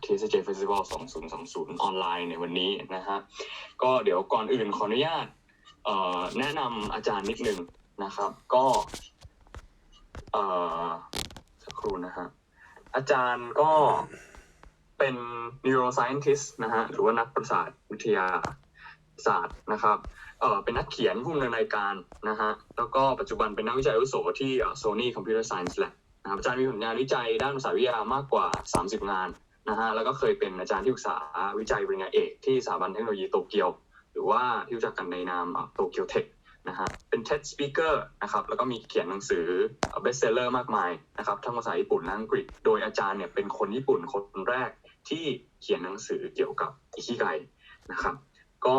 TCJ Festival 2020ออนไลน์ในวันนี้นะฮะก็เดี๋ยวก่อนอื่นขออนุญาตแนะนำอาจารย์นิดนึงนะครับก็สักครู่นะฮะอาจารย์ก็เป็น neuroscientist นะฮะหรือว่านักประสาทวิทยาศาสตร์นะครับเป็นนักเขียนผู้ดำเนินรายการนะฮะแล้วก็ปัจจุบันเป็นนักวิจัยอาวุโสที่ Sony Computer Science Lab นะครับอาจารย์มีผลงานวิจัยด้านภาษาวิทยามากกว่า30งานนะฮะแล้วก็เคยเป็นอาจารย์ที่ปรึกษาวิจัยปริญญาเอกที่สถาบันเทคโนโลยีโตเกียวหรือว่าที่รู้จักกันในนามโตเกียวเทคนะฮะเป็น TED Speaker นะครับแล้วก็มีเขียนหนังสือ bestseller มากมายนะครับทั้งภาษาญี่ปุ่นและอังกฤษโดยอาจารย์เนี่ยเป็นคนญี่ปุ่นคนแรกที่เขียนหนังสือเกี่ยวกับอิคิไกนะครับก็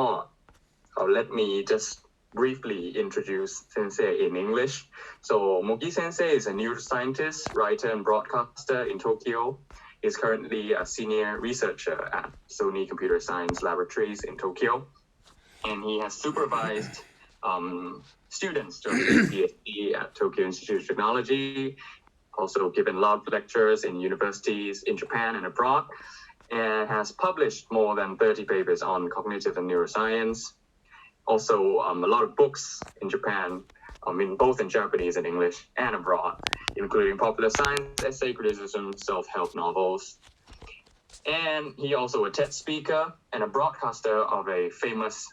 let me just briefly introduce Sensei in English. So Mogi Sensei is a neuroscientist, writer, and broadcaster in Tokyo. He's currently a senior researcher at Sony Computer Science Laboratories in Tokyo, and he has supervised students during his PhD at Tokyo Institute of Technology, also given lab lectures in universities in Japan and abroad, and has published more than 30 papers on cognitive and neuroscience. Also, a lot of books in Japan, both in Japanese and English, and abroad, including popular science, essay criticism, self-help novels. And he also a TED speaker and a broadcaster of a famous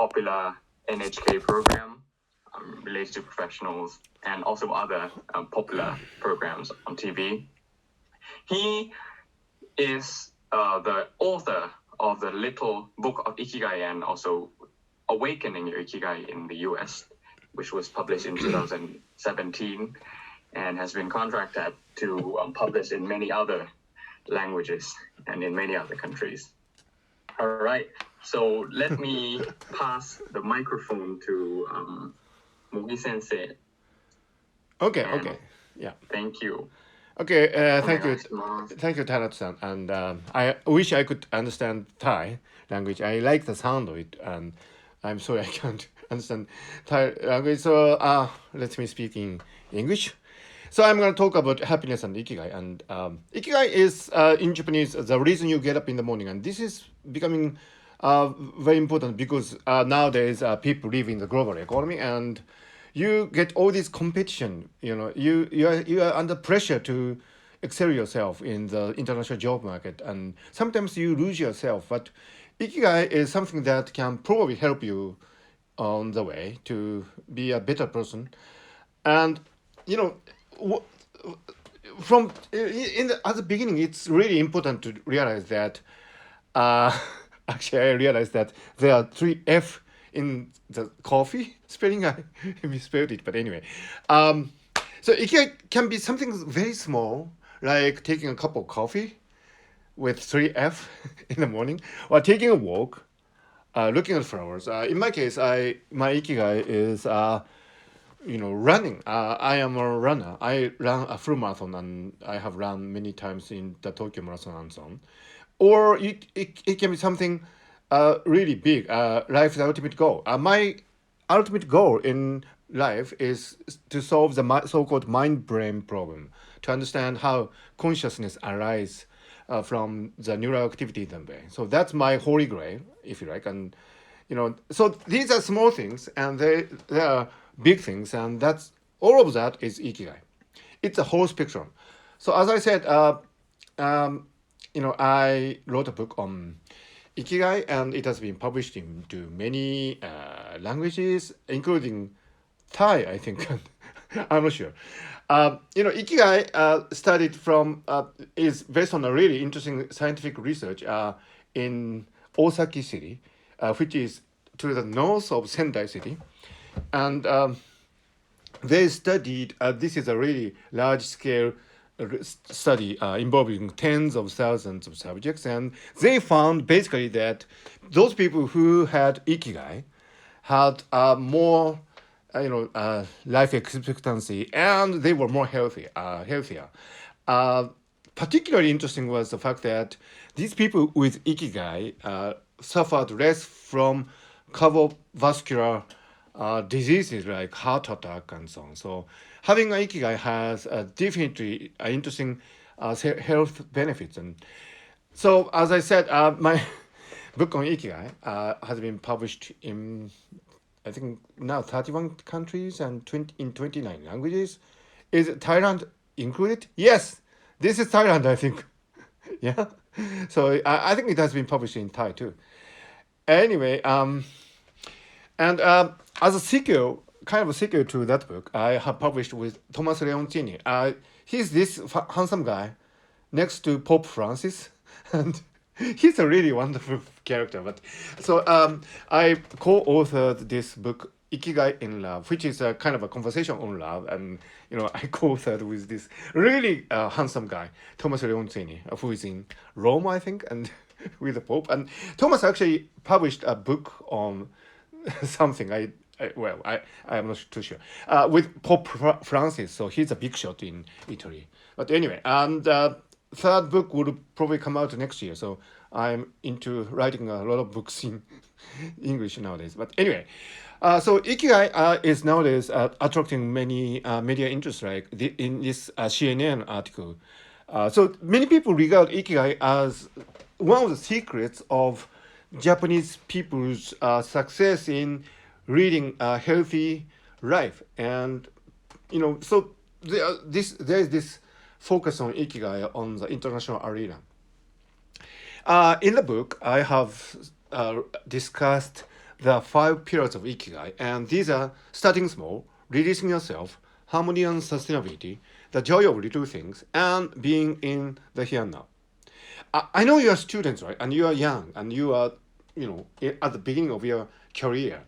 popular NHK program related to professionals, and also other popular programs on TV. He is the author of the little book of Ikigai and also Awakening Your Ikigai in the US, which was published in 2017 and has been contracted to publish in many other languages and in many other countries. All right, so let me pass the microphone to Mugi Sensei. Okay, yeah. Thank you. Okay, thank you, Tarat-san. And I wish I could understand Thai language. I like the sound of it, and I'm sorry I can't understand Thai language. So let me speak in English. So I'm going to talk about happiness and Ikigai. And Ikigai is, in Japanese, the reason you get up in the morning. And this is becoming very important because nowadays people live in the global economy and you get all this competition. You are under pressure to excel yourself in the international job market. And sometimes you lose yourself. But Ikigai is something that can probably help you on the way to be a better person. And, at the beginning, it's really important to realize that, actually, I realized that there are 3 F in the coffee spelling. I misspelled it, but anyway. So Ikigai can be something very small, like taking a cup of coffee with 3 F in the morning, or taking a walk, looking at flowers. In my case, my Ikigai is running. I am a runner. I ran a full marathon, and I have run many times in the Tokyo Marathon and so on. Or it can be something really big, life's ultimate goal. My ultimate goal in life is to solve the so-called mind-brain problem, to understand how consciousness arises from the neural activity in the brain. So that's my holy grail, if you like. And so these are small things, and they are big things, and that's all of that is Ikigai. It's a whole spectrum. So as I said, I wrote a book on Ikigai, and it has been published into many languages, including Thai, I think. I'm not sure. Ikigai studied is based on a really interesting scientific research in Osaki City, which is to the north of Sendai City. And they studied, this is a really large-scale study involving tens of thousands of subjects, and they found basically that those people who had Ikigai had more life expectancy, and they were more healthier. Particularly interesting was the fact that these people with Ikigai suffered less from cardiovascular diseases like heart attack and so on. So having Ikigai has definitely interesting health benefits. And So as I said, my book on Ikigai has been published in, I think, now 31 countries and 29 languages. Is Thailand included? Yes, this is Thailand, I think. Yeah. So I think it has been published in Thai too. Anyway, and as a sequel, kind of a sequel to that book, I have published with Thomas Leoncini. He's this handsome guy next to Pope Francis, and he's a really wonderful character. But so I co-authored this book, Ikigai in Love, which is a kind of a conversation on love, and I co-authored with this really handsome guy, Thomas Leoncini, who is in Rome, I think, and with the Pope. And Thomas actually published a book on something. I am not too sure. With Pope Francis, so he's a big shot in Italy. But anyway, and third book will probably come out next year. So I'm into writing a lot of books in English nowadays. But anyway, so Ikigai is nowadays attracting many media interest, like in this CNN article. So many people regard Ikigai as one of the secrets of Japanese people's success in leading a healthy life, and so there is this focus on Ikigai on the international arena. In the book, I have discussed the 5 pillars of Ikigai, and these are starting small, releasing yourself, harmony and sustainability, the joy of little things, and being in the here and now. I know you are students, right? And you are young, and you are, at the beginning of your career.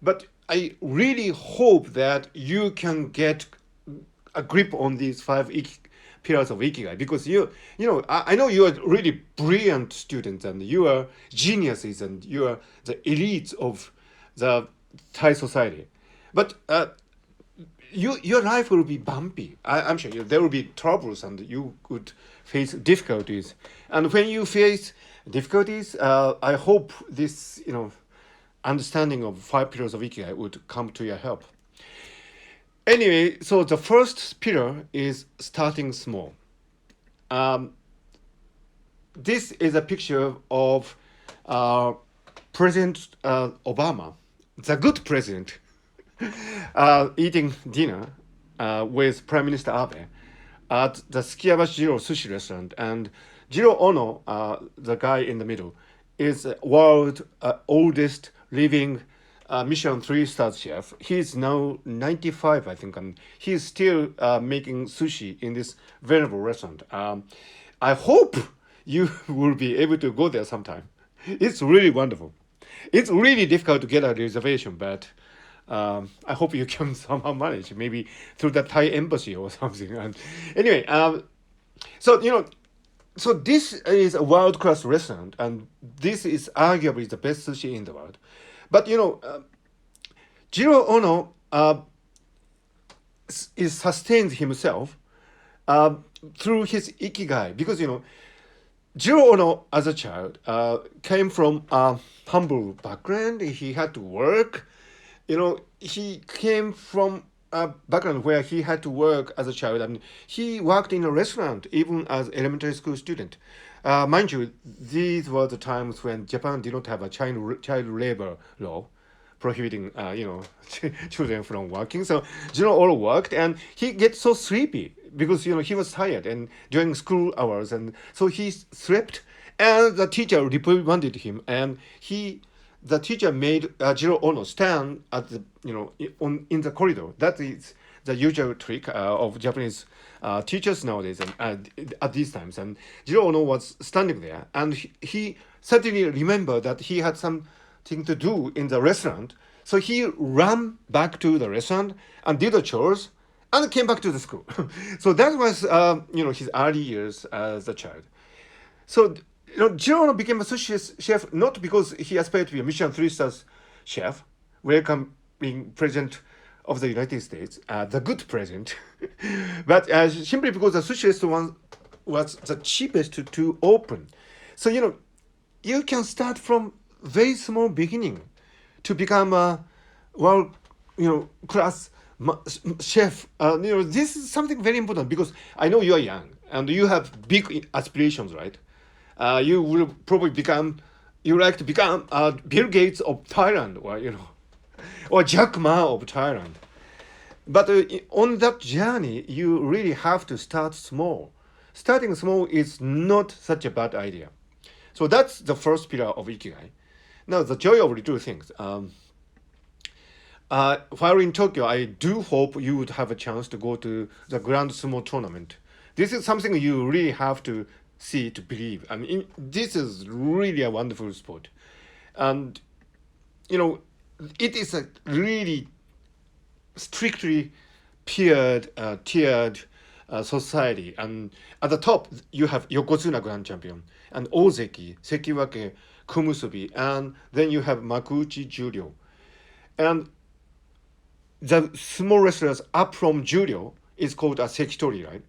But I really hope that you can get a grip on these 5 pillars of Ikigai, because I know you are really brilliant students, and you are geniuses, and you are the elites of the Thai society. But your life will be bumpy. I'm sure there will be troubles, and you could face difficulties. And when you face difficulties, I hope this understanding of 5 pillars of Ikigai would come to your help. Anyway, so the first pillar is starting small. This is a picture of President Obama, the good president, eating dinner with Prime Minister Abe at the Sukiyabashi Jiro sushi restaurant. And Jiro Ono, the guy in the middle, is world oldest living Michelin 3-star chef. He's now 95, I think, and he's still making sushi in this venerable restaurant. I hope you will be able to go there sometime. It's really wonderful. It's really difficult to get a reservation, but I hope you can somehow manage, maybe through the Thai embassy or something. And anyway, so this is a world-class restaurant, and this is arguably the best sushi in the world. But Jiro Ono sustains himself through his Ikigai, because Jiro Ono, as a child, came from a humble background. He had to work. He came from a background where he had to work as a child, and he worked in a restaurant even as elementary school student. Mind you, these were the times when Japan did not have a child labor law prohibiting children from working. So Jiro Ono worked, and he gets so sleepy because he was tired and during school hours, and so he slept, and the teacher reprimanded him, and the teacher made Jiro Ono stand at the in the corridor. That is the usual trick of Japanese teachers nowadays, and at these times. And Jiro Ono was standing there, and he suddenly remembered that he had something to do in the restaurant. So he ran back to the restaurant and did the chores and came back to the school. So that was his early years as a child. So Jiro Ono became a sushi chef not because he aspired to be a Michelin 3-star chef, welcoming president of the United States, the good president, but simply because the sushi restaurant was the cheapest to open. So you can start from very small beginning to become a world class chef. This is something very important, because I know you are young and you have big aspirations, right? you will probably become, you like to become Bill Gates of Thailand, or or Jack Ma of Thailand. But on that journey, you really have to start small. Starting small is not such a bad idea. So that's the first pillar of Ikigai. Now, the joy of little things. While in Tokyo, I do hope you would have a chance to go to the Grand Sumo tournament. This is something you really have to see to believe. I mean, this is really a wonderful sport. And, it is a really strictly tiered society. And at the top, you have Yokozuna Grand Champion, and Ozeki, Sekiwake, Kumusubi, and then you have Makuuchi Juryo. And the small wrestlers up from Juryo is called a Sekitori, right?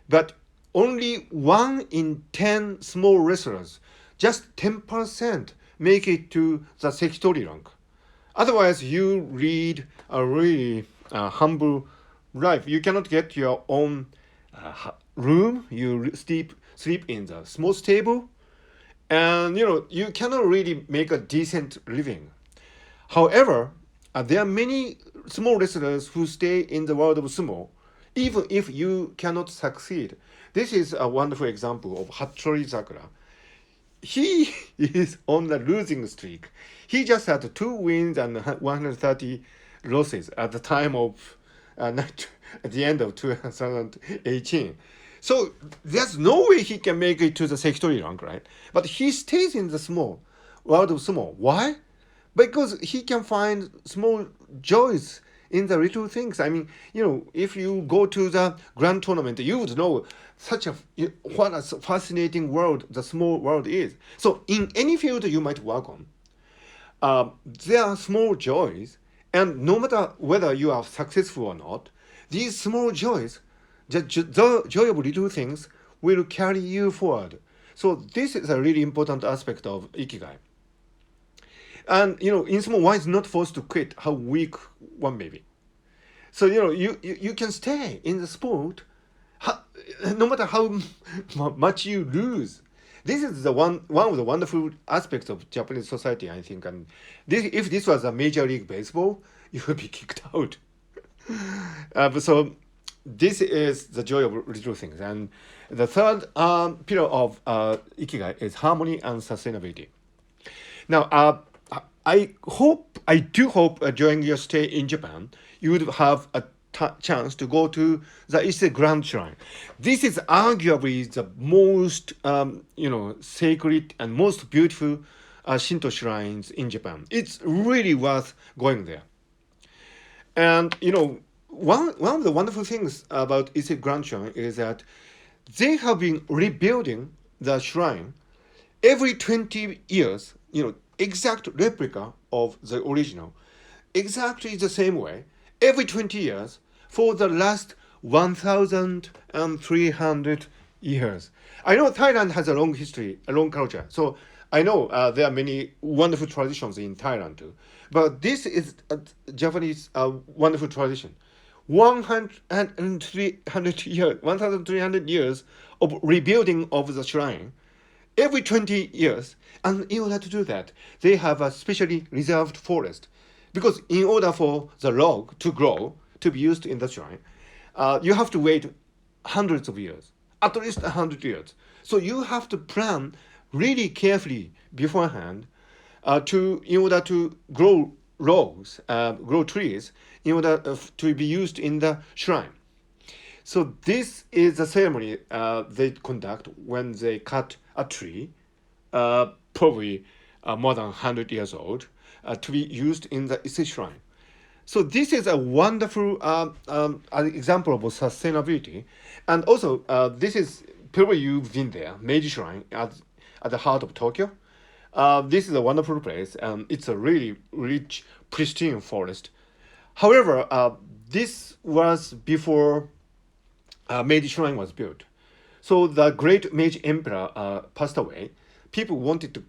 But only 1 in 10 small wrestlers, just 10%, make it to the Sekitori rank. Otherwise, you lead a really humble life. You cannot get your own room. You sleep in the small stable, and you cannot really make a decent living. However, there are many small wrestlers who stay in the world of sumo, even if you cannot succeed. This is a wonderful example of Hattori Sakura. He is on the losing streak. He just had 2 wins and 130 losses at the time of at the end of 2018. So there's no way he can make it to the Sekitori rank, right? But he stays in the small world of sumo. Why? Because he can find small joys in the little things. I mean, if you go to the grand tournament, you would know what a fascinating world the small world is. So in any field you might work on, there are small joys, and no matter whether you are successful or not, these small joys, the joy of little things, will carry you forward. So this is a really important aspect of Ikigai. And in sumo, one is not forced to quit how weak one may be. So you can stay in the sport, no matter how much you lose. This is the one of the wonderful aspects of Japanese society, I think. And if this was a Major League Baseball, you would be kicked out. So this is the joy of little things. And the third pillar of Ikigai is harmony and sustainability. Now, I do hope during your stay in Japan, you would have a chance to go to the Ise Grand Shrine. This is arguably the most, sacred and most beautiful Shinto shrines in Japan. It's really worth going there. And, one of the wonderful things about Ise Grand Shrine is that they have been rebuilding the shrine every 20 years, exact replica of the original, exactly the same way, every 20 years for the last 1,300 years. I know Thailand has a long history, a long culture, so I know there are many wonderful traditions in Thailand too. But this is a Japanese wonderful tradition. 1,300 years of rebuilding of the shrine every 20 years. And in order to do that, they have a specially reserved forest. Because in order for the log to grow, to be used in the shrine, you have to wait hundreds of years, at least 100 years. So you have to plan really carefully beforehand in order to grow logs, grow trees, in order to be used in the shrine. So this is a ceremony they conduct when they cut a tree, probably more than 100 years old, to be used in the Ise shrine. So this is a wonderful example of sustainability. And also, this is, probably you've been there, Meiji Shrine at the heart of Tokyo. This is a wonderful place, and it's a really rich, pristine forest. However, this was before Meiji Shrine was built. So the great Meiji Emperor passed away. People wanted to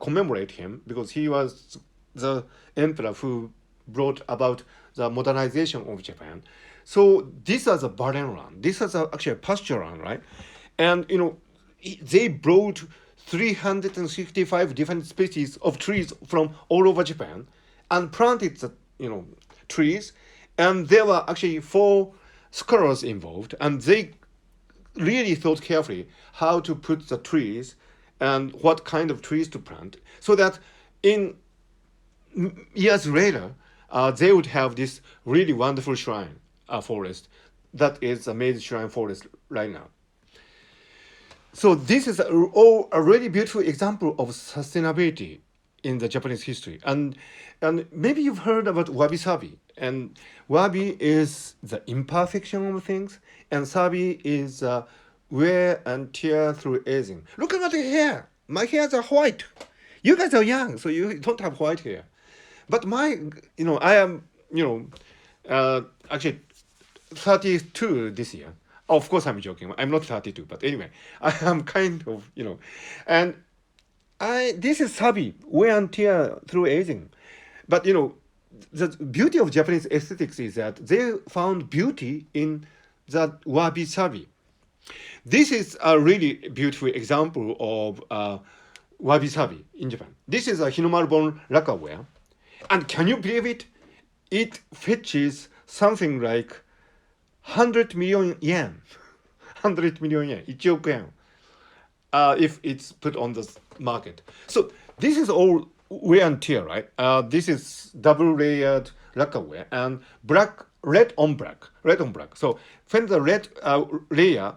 commemorate him because he was the emperor who brought about the modernization of Japan. So this was a barren land. This was actually a pasture land, right? And they brought 365 different species of trees from all over Japan and planted the trees, and there were actually 4 scholars involved, and they really thought carefully how to put the trees and what kind of trees to plant, so that in years later they would have this really wonderful shrine forest that is a made shrine forest right now. So this is a really beautiful example of sustainability in the Japanese history. And maybe you've heard about wabi-sabi. And wabi is the imperfection of things, and sabi is wear and tear through aging. Look at my hair. My hairs are white. You guys are young, so you don't have white hair. But I am, actually 32 this year. Of course, I'm joking. I'm not 32, but anyway, I am kind of, and this is sabi, wear and tear through aging. But, the beauty of Japanese aesthetics is that they found beauty in the wabi-sabi. This is a really beautiful example of wabi-sabi in Japan. This is a Hinomaru-bone lacquerware. And can you believe it? It fetches something like 100 million yen. 100 million yen. 1億円. If it's put on the market. So this is all wear and tear, right? This is double layered lacquerware and red on black. So when the red layer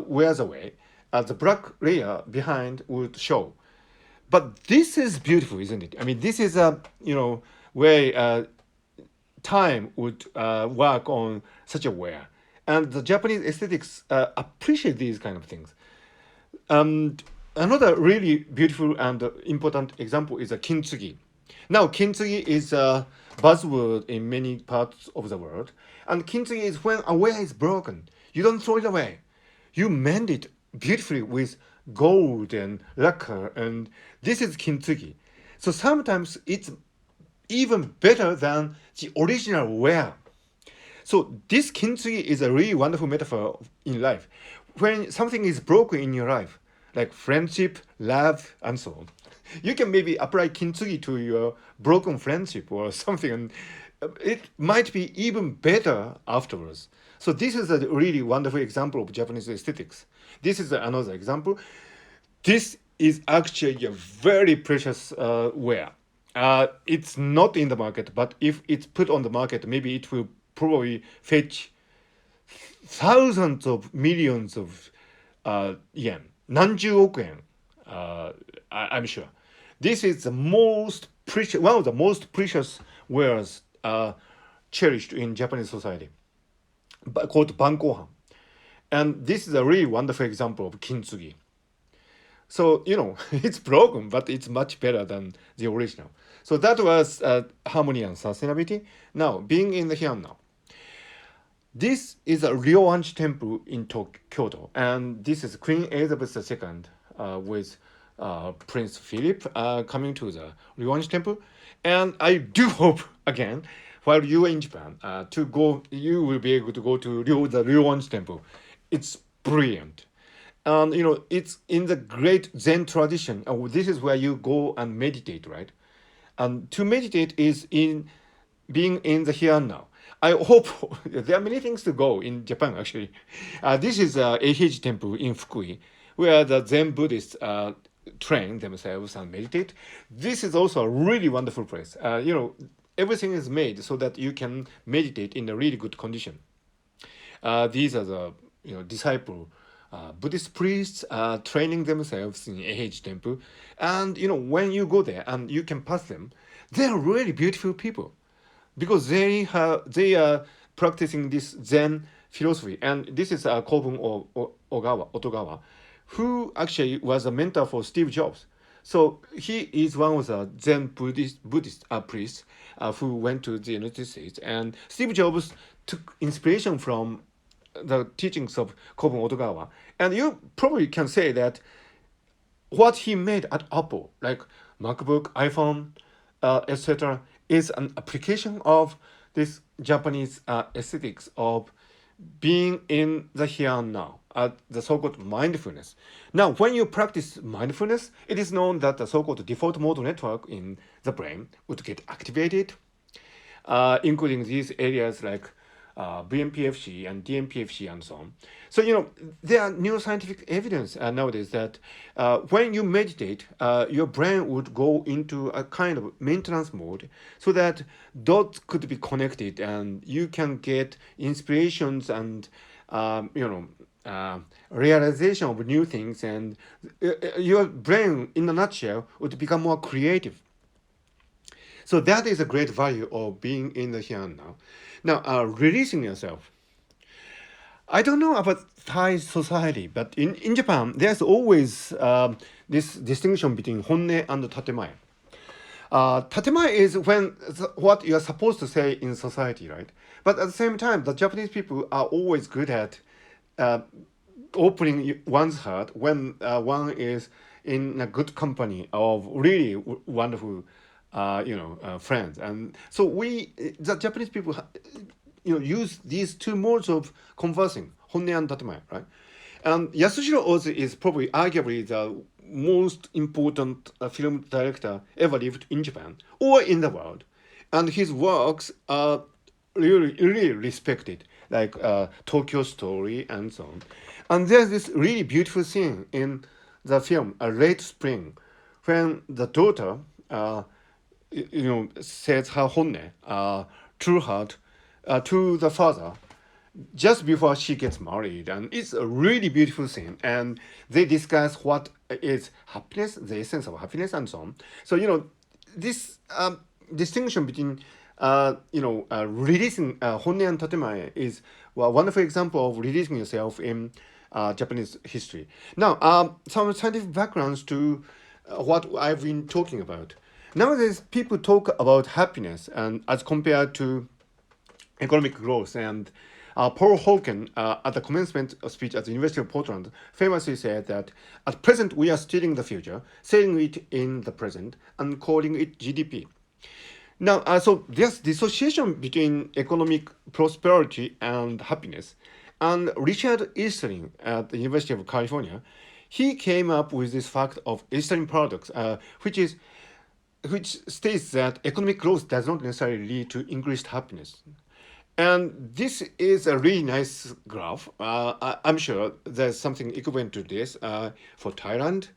wears away, the black layer behind would show. But this is beautiful, isn't it? I mean, this is where time would work on such a wear. And the Japanese aesthetics appreciate these kind of things. Another really beautiful and important example is a Kinzuki. Now, Kinzuki is a buzzword in many parts of the world. And Kinzuki is when a wear is broken. You don't throw it away. You mend it beautifully with gold and lacquer, and this is Kinzuki. So sometimes it's even better than the original wear. So this Kinzuki is a really wonderful metaphor in life. When something is broken in your life, like friendship, love, and so on, you can maybe apply Kinzuki to your broken friendship or something, and it might be even better afterwards. So this is a really wonderful example of Japanese aesthetics. This is another example. This is actually a very precious wear. It's not in the market, but if it's put on the market, maybe it will probably fetch thousands of millions of yen, 何十億円, I'm sure. This is the most precious, one of the most precious wares cherished in Japanese society, called bankohan. And this is a really wonderful example of Kinzuki. So, it's broken, but it's much better than the original. So that was harmony and sustainability. Now, being in the here and now. This is a Ryoanji temple in Kyoto, and this is Queen Elizabeth II with Prince Philip coming to the Ryoanji temple. And I do hope, again, while you are in Japan, you will be able to go to the Ryoanji temple. It's brilliant. And, it's in the great Zen tradition. This is where you go and meditate, right? And to meditate is in being in the here and now. I hope there are many things to go in Japan, actually. This is Eiheiji Temple in Fukui, where the Zen Buddhists train themselves and meditate. This is also a really wonderful place. Everything is made so that you can meditate in a really good condition. These are the disciple Buddhist priests training themselves in Eiheiji Temple. And, when you go there and you can pass them, they are really beautiful people, because they are practicing this Zen philosophy. And this is Kobun Otogawa, who actually was a mentor for Steve Jobs. So he is one of the Zen Buddhist priests who went to the United States. And Steve Jobs took inspiration from the teachings of Kobun Otogawa. And you probably can say that what he made at Apple, like MacBook, iPhone, etc., is an application of this Japanese aesthetics of being in the here and now, the so-called mindfulness. Now, when you practice mindfulness, it is known that the so-called default mode network in the brain would get activated, including these areas like BMPFC and DMPFC and so on. So, there are neuroscientific evidence nowadays that when you meditate, your brain would go into a kind of maintenance mode so that dots could be connected and you can get inspirations and, realization of new things, and your brain, in a nutshell, would become more creative. So that is a great value of being in the here and now. Now, releasing yourself. I don't know about Thai society, but in Japan, there's always this distinction between honne and tatemae. Tatemae is what you are supposed to say in society, right? But at the same time, the Japanese people are always good at opening one's heart when one is in a good company of really wonderful, friends. And so the Japanese people, use these two modes of conversing, honne and tatemae, right? And Yasushiro Ozu is probably arguably the most important film director ever lived in Japan or in the world. And his works are really, really respected, like Tokyo Story and so on. And there's this really beautiful scene in the film, A Late Spring, when the daughter, says her honne, true heart, to the father just before she gets married, and it's a really beautiful scene, and they discuss what is happiness, the essence of happiness, and so on. So this distinction between releasing honne and tatemae is a wonderful example of releasing yourself in Japanese history. Now, some scientific backgrounds to what I've been talking about. Nowadays, people talk about happiness and as compared to economic growth, and Paul Hawken, at the commencement speech at the University of Portland, famously said that at present we are stealing the future, selling it in the present, and calling it GDP. Now, so there's dissociation between economic prosperity and happiness. And Richard Easterling at the University of California, he came up with this fact of Easterling paradox, which states that economic growth does not necessarily lead to increased happiness. And this is a really nice graph. I'm sure there's something equivalent to this for Thailand.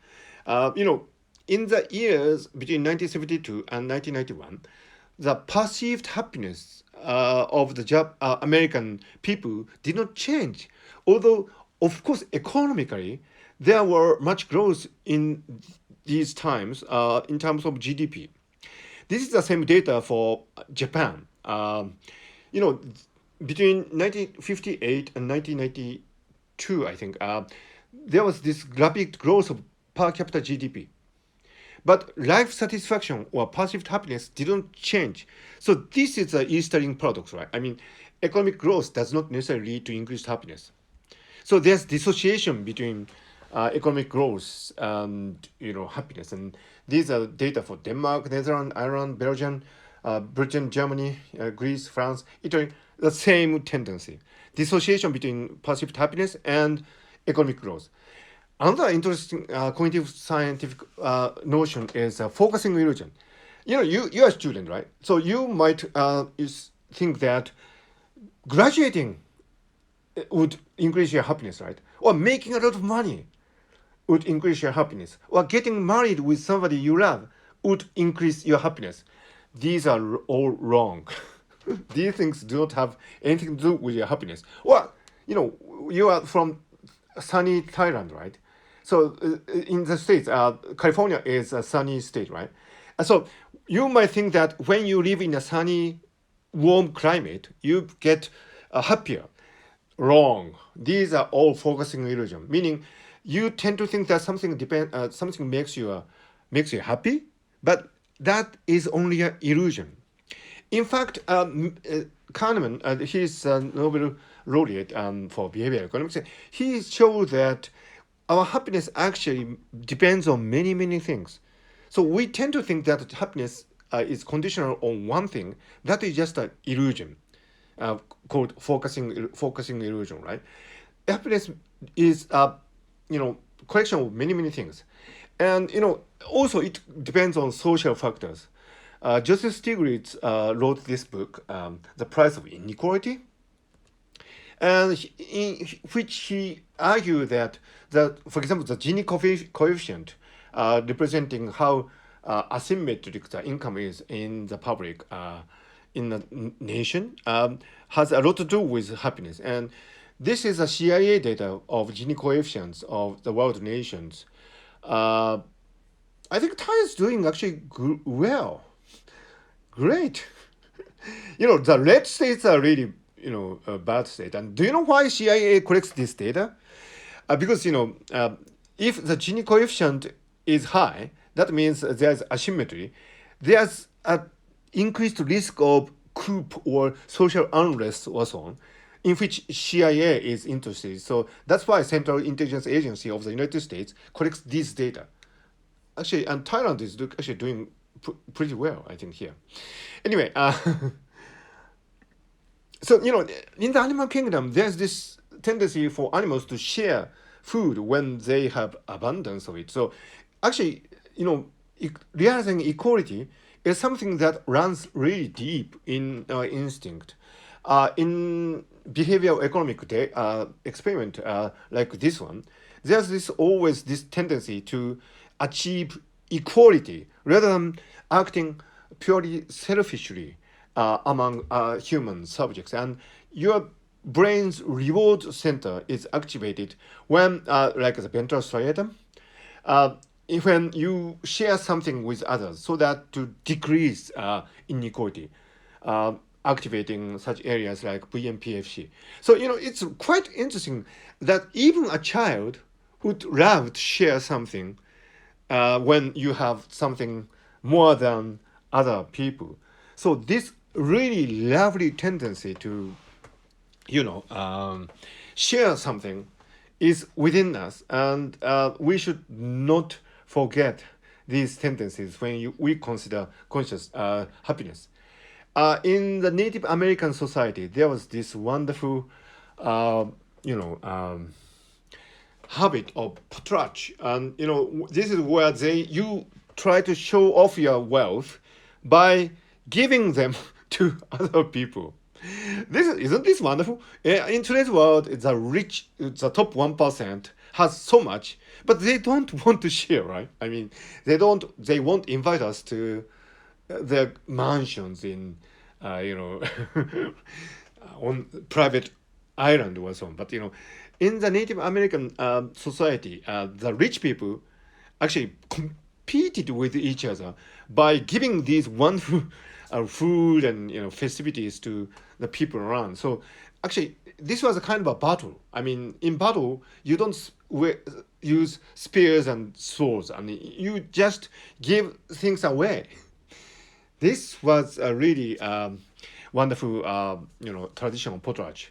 In the years between 1972 and 1991, the perceived happiness of the American people did not change. Although, of course, economically, there were much growth in these times in terms of GDP. This is the same data for Japan. Between 1958 and 1992, I think, there was this rapid growth of per capita GDP. But life satisfaction or perceived happiness didn't change. So this is the Easterling paradox, right? I mean, economic growth does not necessarily lead to increased happiness. So there's dissociation between economic growth and happiness. And these are data for Denmark, Netherlands, Ireland, Belgium, Britain, Germany, Greece, France, Italy. The same tendency: dissociation between perceived happiness and economic growth. Another interesting cognitive scientific notion is focusing illusion. You're a student, right? So you might think that graduating would increase your happiness, right? Or making a lot of money would increase your happiness. Or getting married with somebody you love would increase your happiness. These are all wrong. These things do not have anything to do with your happiness. Or, you are from sunny Thailand, right? So in the States, California is a sunny state, right? And so you might think that when you live in a sunny, warm climate, you get happier. Wrong. These are all focusing illusion, meaning you tend to think that something makes you happy, but that is only an illusion. In fact, Kahneman, he's a Nobel laureate for behavioral economics. He showed that our happiness actually depends on many, many things. So we tend to think that happiness is conditional on one thing. That is just an illusion. uh, called focusing illusion, right? Happiness is collection of many things, and also it depends on social factors. Joseph Stiglitz wrote this book, The Price of Inequality, and in which he argued that for example, the Gini coefficient, representing how asymmetric the income is in the public, in the nation, has a lot to do with happiness. And this is a CIA data of Gini coefficients of the world nations. I think Thai is doing actually well, great. The red states are really, a bad state. And do you know why CIA collects this data? Because, if the Gini coefficient is high, that means there's asymmetry. There's an increased risk of coup or social unrest or so on, in which CIA is interested. So that's why Central Intelligence Agency of the United States collects this data. Actually, and Thailand is actually doing pretty well, I think, here. Anyway, so, in the animal kingdom, there's this tendency for animals to share food when they have abundance of it. So actually, realizing equality is something that runs really deep in our instinct. In behavioral economic experiment like this one, there's always this tendency to achieve equality rather than acting purely selfishly among human subjects. And your brain's reward center is activated when, like the ventral striatum, when you share something with others, so that to decrease inequality, activating such areas like VMPFC. So, it's quite interesting that even a child would love to share something when you have something more than other people. So this really lovely tendency to, share something is within us, and we should not forget these tendencies when we consider conscious happiness. In the Native American society, there was this wonderful, habit of patronage, and this is where you try to show off your wealth by giving them to other people. Isn't this wonderful? In today's world, the top 1% has so much, but they don't want to share, right? I mean, they won't invite us to their mansions in, on private island or so on. But, in the Native American society, the rich people actually competed with each other by giving these wonderful food and festivities to the people around. So actually, this was a kind of a battle. I mean, in battle, you don't use spears and swords. I mean, you just give things away. This was a really wonderful, traditional potlatch.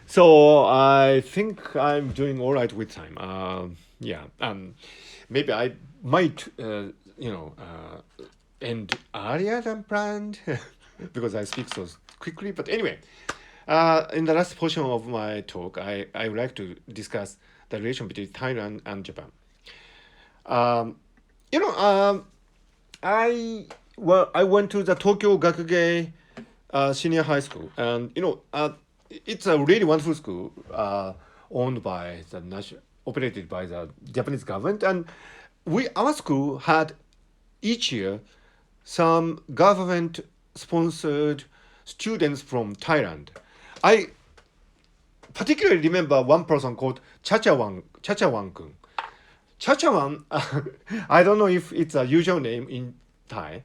So I think I'm doing all right with time. Maybe I might, end earlier than planned because I speak so quickly. But anyway, in the last portion of my talk, I would like to discuss the relation between Thailand and Japan. I went to the Tokyo Gakugei Senior High School, and it's a really wonderful school owned by operated by the Japanese government, and our school had each year some government sponsored students from Thailand. I particularly remember one person called Chachawan Kun. Chachawan, I don't know if it's a usual name in Thailand,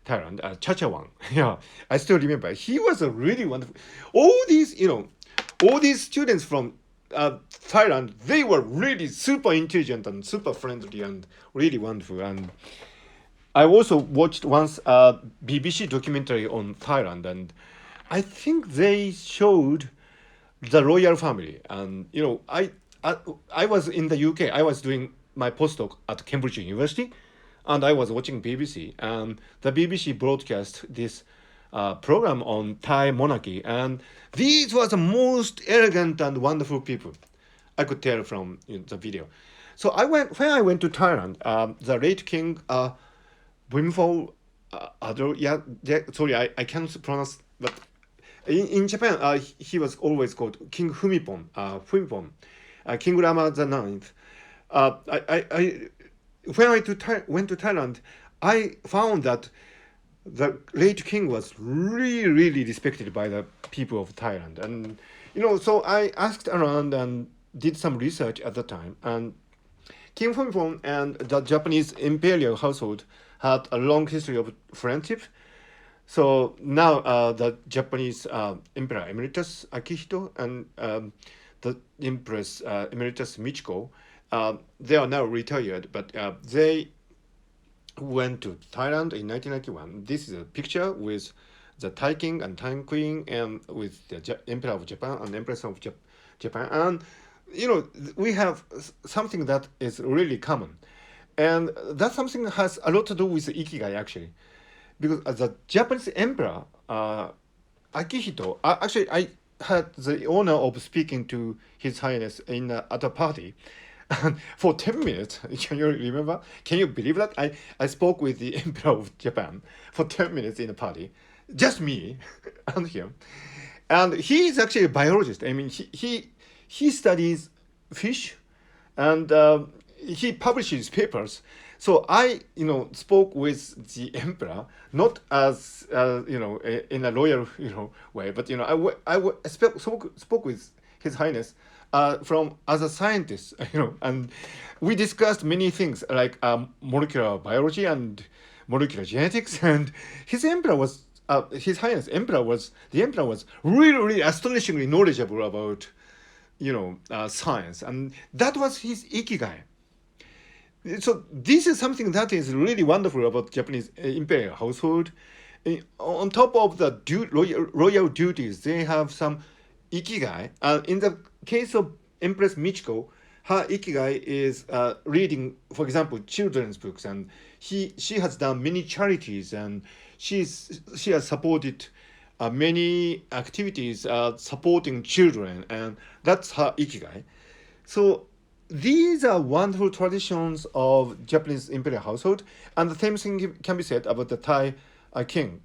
Chachawan. Yeah, I still remember. He was a really wonderful. All these students from Thailand, they were really super intelligent and super friendly and really wonderful. And I also watched once a BBC documentary on Thailand, and I think they showed the royal family. And I was in the UK. I was doing my postdoc at Cambridge University, and I was watching BBC, and the BBC broadcast this program on Thai monarchy, and these were the most elegant and wonderful people. I could tell from the video. So when I went to Thailand. The late king Bhumibol sorry, I can't pronounce, but in Japan, he was always called King Fumipon, King Rama the Ninth. When went to Thailand, I found that the late king was really, really respected by the people of Thailand. And, so I asked around and did some research at the time. And King Fumifon and the Japanese imperial household had a long history of friendship. So now the Japanese Emperor Emeritus Akihito and the Empress Emeritus Michiko, they are now retired, but they went to Thailand in 1991. This is a picture with the Thai king and Thai queen and with the Emperor of Japan and Empress of Japan. And, we have something that is really common. And that something has a lot to do with Ikigai, actually. Because as the Japanese emperor, Akihito, actually, I had the honor of speaking to His Highness at a party. And for 10 minutes, can you remember? Can you believe that? I spoke with the Emperor of Japan for 10 minutes in a party. Just me and him. And he is actually a biologist. I mean, he studies fish and he publishes papers. So I, spoke with the emperor, not as, in a loyal, way, but, I spoke with His Highness from as a scientist, and we discussed many things like molecular biology and molecular genetics. And His Highness the emperor was really, really astonishingly knowledgeable about, science, and that was his ikigai. So this is something that is really wonderful about Japanese imperial household. On top of the royal duties, they have some ikigai. In the case of Empress Michiko, her ikigai is reading, for example, children's books, and she has done many charities, and she has supported many activities supporting children, and that's her ikigai. So these are wonderful traditions of Japanese imperial household, and the same thing can be said about the Thai king.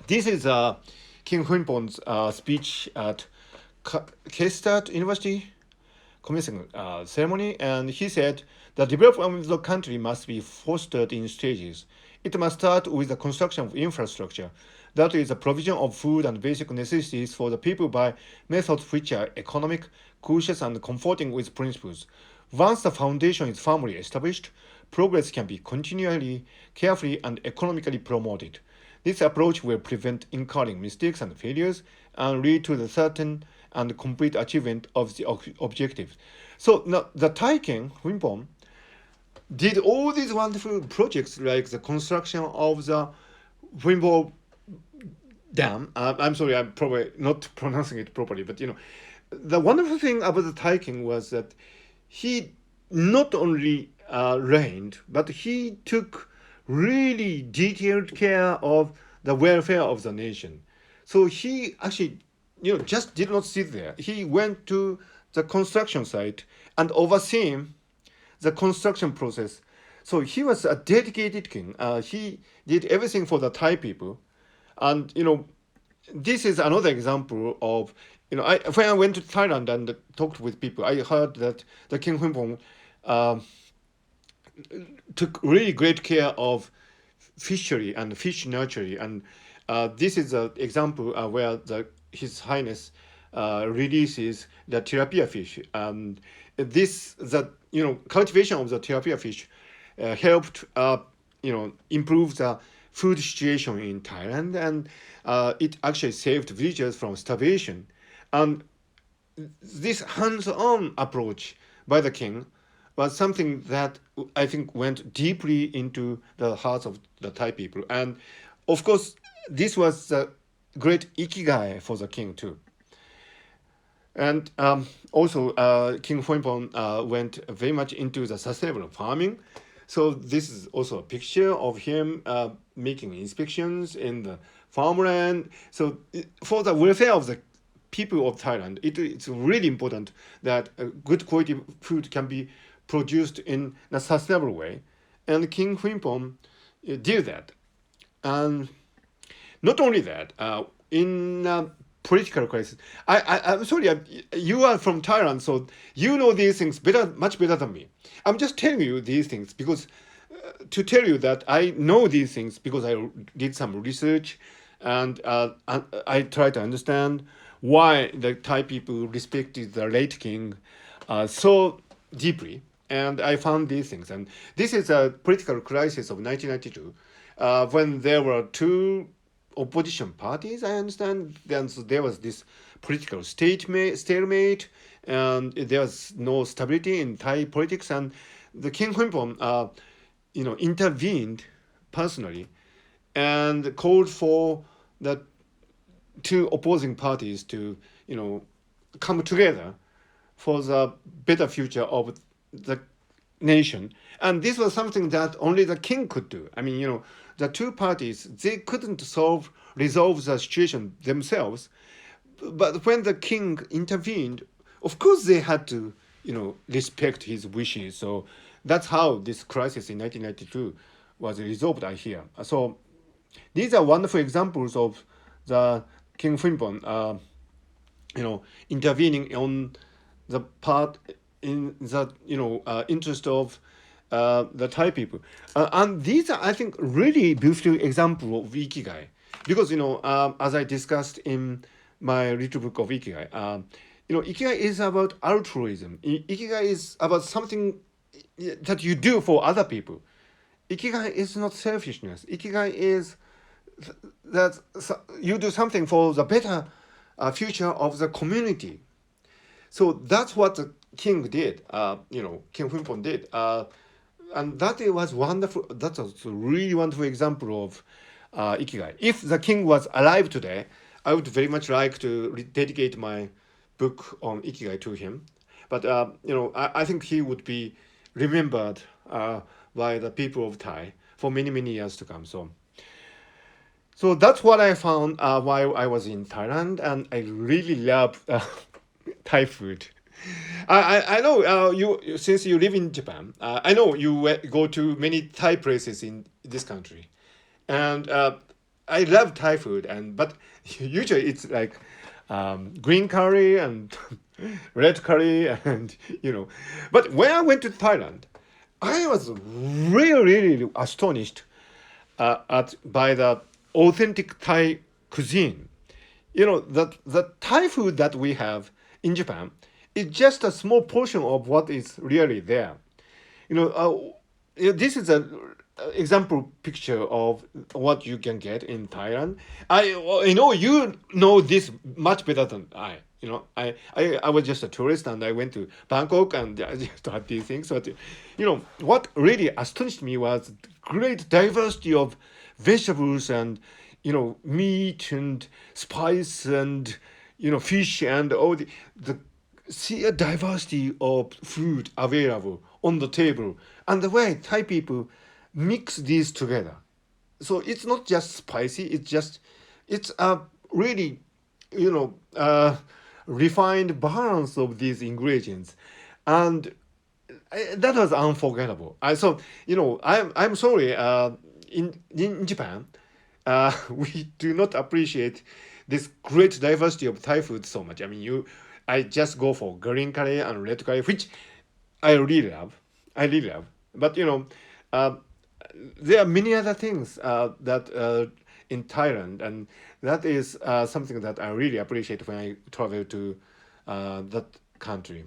This is King Huinpon's speech at K-State University commencement ceremony, and he said the development of the country must be fostered in stages. It must start with the construction of infrastructure, that is, the provision of food and basic necessities for the people by methods which are economic, cautious, and comforting with principles. Once the foundation is firmly established, progress can be continually, carefully, and economically promoted. This approach will prevent incurring mistakes and failures and lead to the certain and complete achievement of the objectives. So now the Thai king, Huinpon, did all these wonderful projects like the construction of the Huinpo Dam. I'm sorry, I'm probably not pronouncing it properly, but the wonderful thing about the Thai king was that he not only reigned, but he took really detailed care of the welfare of the nation. So he actually, just did not sit there. He went to the construction site and overseeing the construction process. So he was a dedicated king. He did everything for the Thai people. And, this is another example of, when I went to Thailand and talked with people, I heard that the King Huinpong took really great care of fishery and fish nursery. And this is an example where His Highness releases the tilapia fish. The cultivation of the tilapia fish helped improve the food situation in Thailand, and it actually saved villagers from starvation. And this hands-on approach by the king was something that I think went deeply into the hearts of the Thai people. And of course, this was a great ikigai for the king too. And also, King Huinpon went very much into the sustainable farming. So this is also a picture of him making inspections in the farmland. So for the welfare of the people of Thailand, it's really important that good quality food can be produced in a sustainable way. And King Huimpong did that. And not only that, in political crisis, I'm sorry, you are from Thailand, so you know these things much better than me. I'm just telling you these things because to tell you that I know these things because I did some research and I try to understand why the Thai people respected the late king so deeply. And I found these things. And this is a political crisis of 1992 when there were two opposition parties, I understand. Then so there was this political stalemate, and there was no stability in Thai politics. And the King Huimpong, intervened personally and called for the two opposing parties to, come together for the better future of the nation. And this was something that only the king could do. I mean, the two parties, they couldn't resolve the situation themselves. But when the king intervened, of course they had to, respect his wishes. So that's how this crisis in 1992 was resolved, I hear. So these are wonderful examples of the King Frimpong, intervening on the part in the interest of the Thai people, and these are, I think, really beautiful example of Ikigai, because as I discussed in my little book of Ikigai, Ikigai is about altruism. Ikigai is about something that you do for other people. Ikigai is not selfishness. Ikigai is that you do something for the better future of the community. So that's what the king did. King Humpon did, and that was wonderful. That was a really wonderful example of Ikigai. If the king was alive today, I would very much like to dedicate my book on Ikigai to him. But I think he would be remembered by the people of Thai for many, many years to come. So that's what I found while I was in Thailand, and I really love Thai food. I know you, since you live in Japan. I know you go to many Thai places in this country, and I love Thai food. But usually it's like green curry and red curry, and But when I went to Thailand, I was really astonished by the authentic Thai cuisine. That the Thai food that we have in Japan is just a small portion of what is really there. This is an example picture of what you can get in Thailand. I know you know this much better than I. I was just a tourist and I went to Bangkok and I just had these things. But what really astonished me was great diversity of vegetables and meat and spice and fish and all the sheer diversity of food available on the table, and the way Thai people mix these together. So it's not just spicy, it's a really refined balance of these ingredients, and that was unforgettable. I'm sorry, in Japan we do not appreciate this great diversity of Thai food so much. I just go for green curry and red curry, which I really love. But there are many other things that in Thailand, and that is something that I really appreciate when I travel to that country.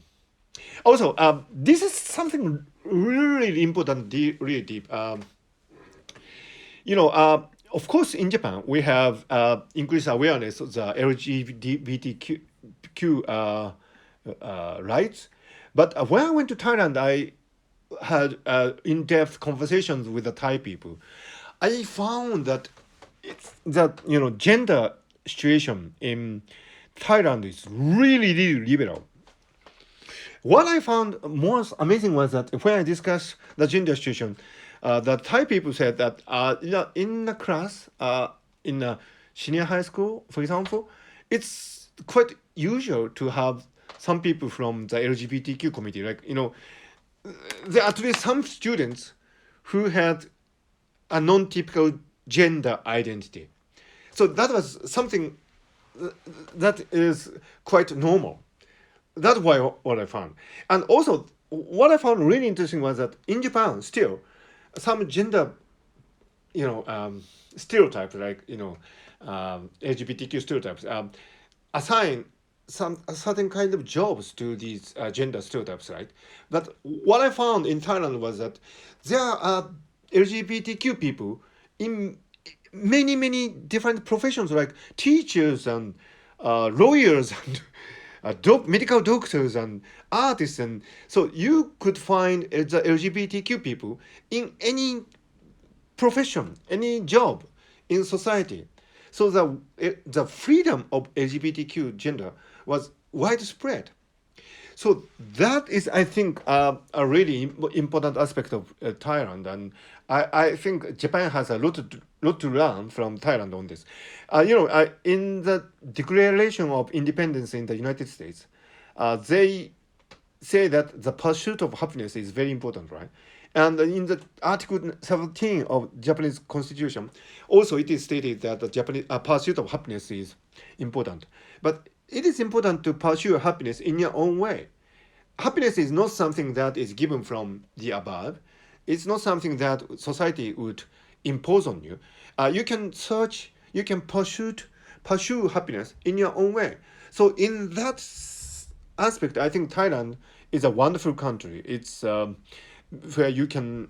Also, this is something really important, really deep. Of course, in Japan, we have increased awareness of the LGBTQ rights. But when I went to Thailand, I had in-depth conversations with the Thai people. I found that gender situation in Thailand is really, really liberal. What I found most amazing was that when I discussed the gender situation, the Thai people said that in the class, in a senior high school, for example, it's quite usual to have some people from the LGBTQ community. Like, there are at least some students who had a non-typical gender identity. So that was something that is quite normal. That's why what I found. And also, what I found really interesting was that in Japan, still, some gender, stereotypes, like LGBTQ stereotypes, assign a certain kind of jobs to these gender stereotypes, right? But what I found in Thailand was that there are LGBTQ people in many different professions, like teachers and lawyers and medical doctors and artists, and so you could find the LGBTQ people in any profession, any job in society. So the freedom of LGBTQ gender was widespread. So that is, I think, a really important aspect of Thailand, and I think Japan has a lot to learn from Thailand on this. In the Declaration of Independence in the United States, they say that the pursuit of happiness is very important, right? And in the Article 17 of Japanese Constitution, also it is stated that the Japanese pursuit of happiness is important. But it is important to pursue happiness in your own way. Happiness is not something that is given from the above. It's not something that society would impose on you. You can search, you can pursue happiness in your own way. So in that aspect, I think Thailand is a wonderful country. It's where you can,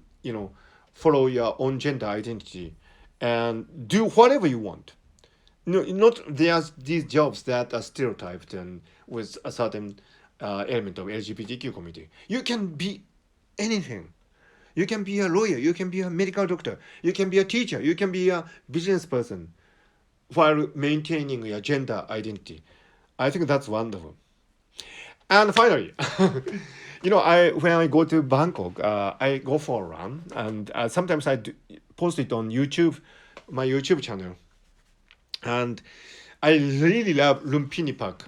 follow your own gender identity and do whatever you want. No, not there's these jobs that are stereotyped and with a certain element of LGBTQ community. You can be anything. You can be a lawyer. You can be a medical doctor. You can be a teacher. You can be a business person while maintaining your gender identity. I think that's wonderful. And finally, when I go to Bangkok, I go for a run, and sometimes post it on YouTube, my YouTube channel, and I really love Lumpini Park.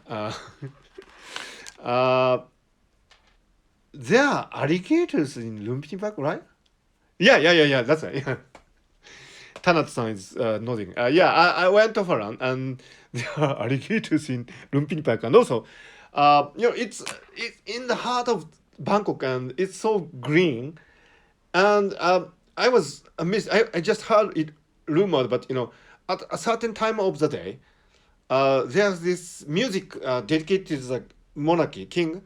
There are alligators in Lumpini Park, right? Yeah. That's right. Yeah. Tanat-san is nodding. I went off around, and there are alligators in Lumpini Park, and also, it's in the heart of Bangkok, and it's so green. And I was amazed. I just heard it rumored, but at a certain time of the day, there's this music dedicated to the monarchy king,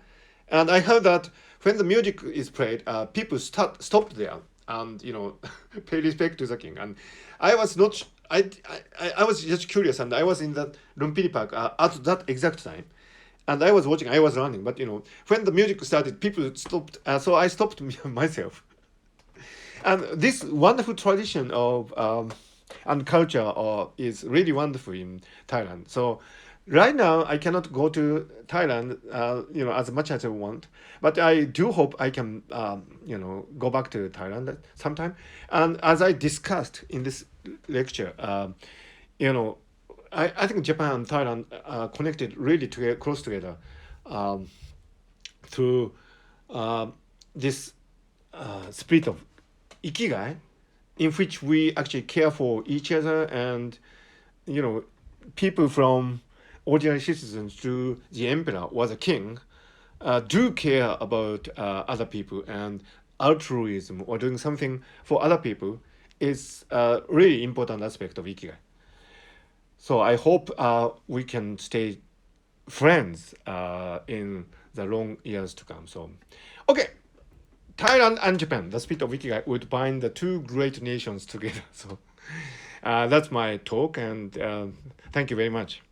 and I heard that when the music is played, people stop there and pay respect to the king. And I was not. I was just curious, and I was in that Lumpini Park at that exact time, and I was watching. I was running, but when the music started, people stopped. So I stopped myself. And this wonderful tradition of and culture is really wonderful in Thailand. So right now I cannot go to Thailand, as much as I want, but I do hope I can, go back to Thailand sometime. And as I discussed in this lecture, I think Japan and Thailand are connected really close together through this spirit of Ikigai, in which we actually care for each other, and people from ordinary citizens to the emperor or the king do care about other people, and altruism or doing something for other people is a really important aspect of Ikigai. So I hope we can stay friends in the long years to come. So, okay, Thailand and Japan, the spirit of Ikigai would bind the two great nations together. So that's my talk, and thank you very much.